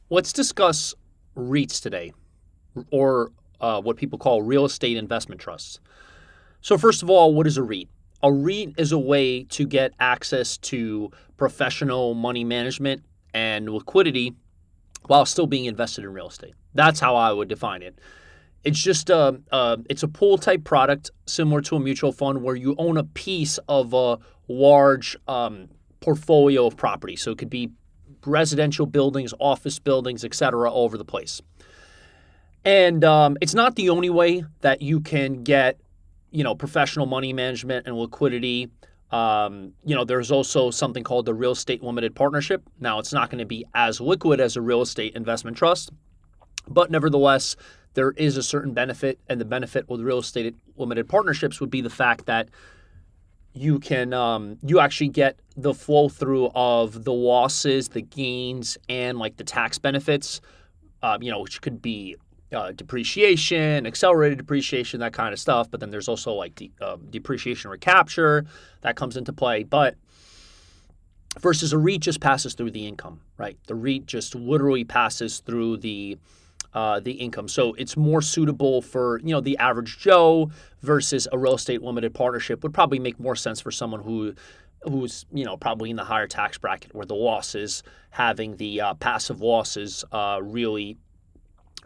Let's discuss REITs today, or what people call real estate investment trusts. So, first of all, what is a REIT? A REIT is a way to get access to professional money management and liquidity while still being invested in real estate. That's how I would define it. It's just it's a pool type product similar to a mutual fund where you own a piece of a large portfolio of property. So it could be residential buildings, office buildings, etc., all over the place. And it's not the only way that you can get, professional money management and liquidity. There's also something called the real estate limited partnership. Now, it's not going to be as liquid as a real estate investment trust, but nevertheless, there is a certain benefit, and the benefit with real estate limited partnerships would be the fact that you actually get the flow through of the losses, the gains, and like the tax benefits, which could be depreciation, accelerated depreciation, that kind of stuff. But then there's also like depreciation recapture that comes into play. But versus a REIT just passes through the income, right? The REIT just literally passes through the income. So it's more suitable for, the average Joe versus a real estate limited partnership would probably make more sense for someone who's, probably in the higher tax bracket where the losses, having the passive losses really,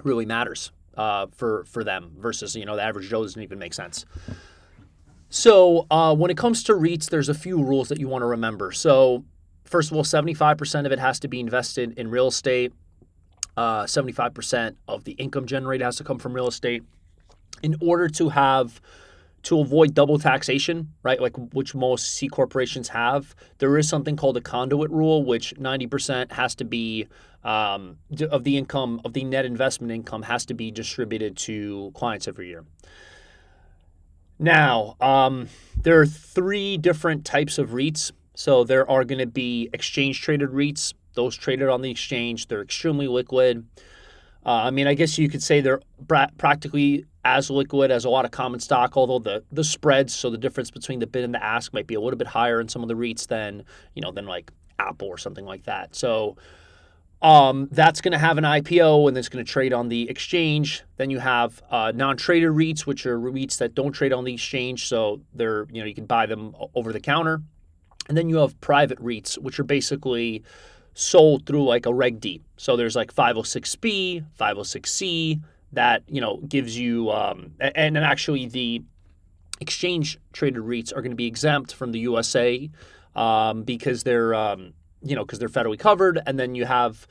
really matters for them versus, the average Joe doesn't even make sense. So when it comes to REITs, there's a few rules that you want to remember. So first of all, 75% of it has to be invested in real estate. 75% of the income generated has to come from real estate in order to avoid double taxation, right? Like which most C corporations have. There is something called a conduit rule, which 90% has to be of the income, of the net investment income, has to be distributed to clients every year. Now, there are three different types of REITs. So there are going to be exchange traded REITs. Those traded on the exchange, they're extremely liquid. I guess you could say they're practically as liquid as a lot of common stock, although the spreads, so the difference between the bid and the ask, might be a little bit higher in some of the REITs than like Apple or something like that. So that's going to have an IPO and it's going to trade on the exchange. Then you have non-traded REITs, which are REITs that don't trade on the exchange, so they're you can buy them over the counter. And then you have private REITs, which are basically sold through like a Reg D. So there's like 506B, 506C that, gives you, and then actually the exchange traded REITs are going to be exempt from the USA because they're, because they're federally covered. And then you have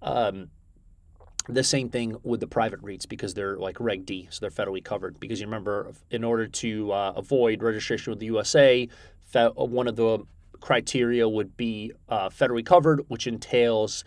the same thing with the private REITs because they're like Reg D, so they're federally covered. Because you remember, in order to avoid registration with the USA, one of the criteria would be federally covered, which entails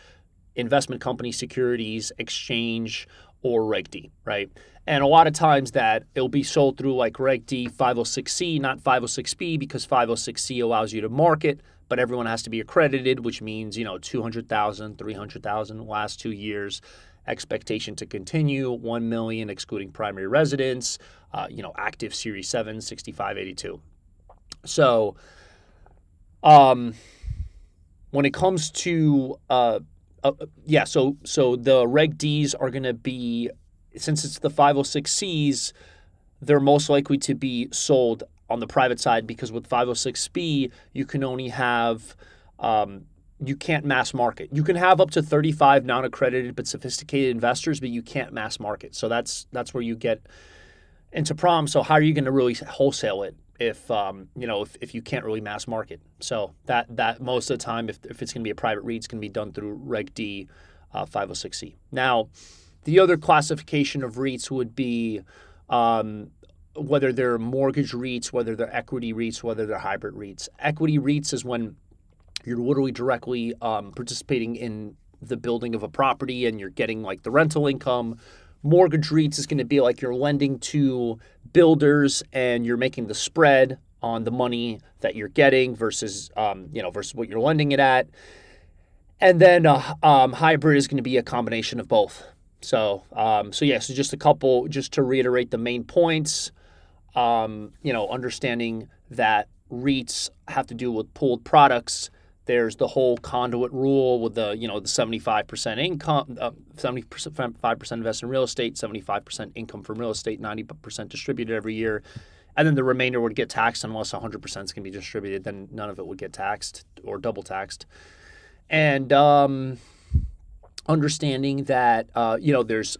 investment company securities, exchange, or Reg D, right? And a lot of times that it'll be sold through like Reg D 506C, not 506B, because 506C allows you to market, but everyone has to be accredited, which means, 200,000, 300,000 the last 2 years, expectation to continue, 1 million excluding primary residence, active Series 7, 6582. So, when it comes to so the Reg Ds are going to be, since it's the 506Cs, they're most likely to be sold on the private side because with 506B you can only have you can't mass market. You can have up to 35 non-accredited but sophisticated investors, but you can't mass market. So that's where you get into problems. So how are you going to really wholesale it if you can't really mass market? So that most of the time, if it's going to be a private REIT, it's going to be done through Reg D 506C. Now, the other classification of REITs would be whether they're mortgage REITs, whether they're equity REITs, whether they're hybrid REITs. Equity REITs is when you're literally directly participating in the building of a property and you're getting like the rental income. Mortgage REITs is going to be like you're lending to builders and you're making the spread on the money that you're getting versus versus what you're lending it at. And then hybrid is going to be a combination of both. So just a couple, just to reiterate the main points. Understanding that REITs have to do with pooled products. There's the whole conduit rule with the, the 75% income, 75% invested in real estate, 75% income from real estate, 90% distributed every year. And then the remainder would get taxed unless 100% is going to be distributed. Then none of it would get taxed or double taxed. And understanding that, there's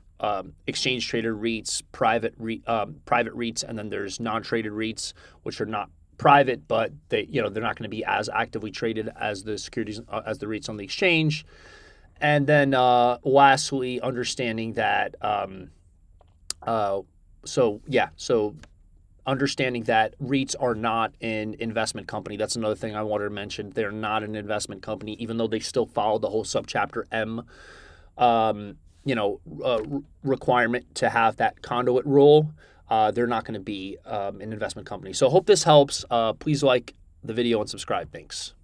exchange traded REITs, private REITs, and then there's non-traded REITs, which are not private, but they're not going to be as actively traded as the securities as the REITs on the exchange. And then lastly, understanding that understanding that REITs are not an investment company. That's another thing I wanted to mention. They're not an investment company, even though they still follow the whole subchapter M requirement to have that conduit rule. They're not going to be an investment company. So I hope this helps. Please like the video and subscribe. Thanks.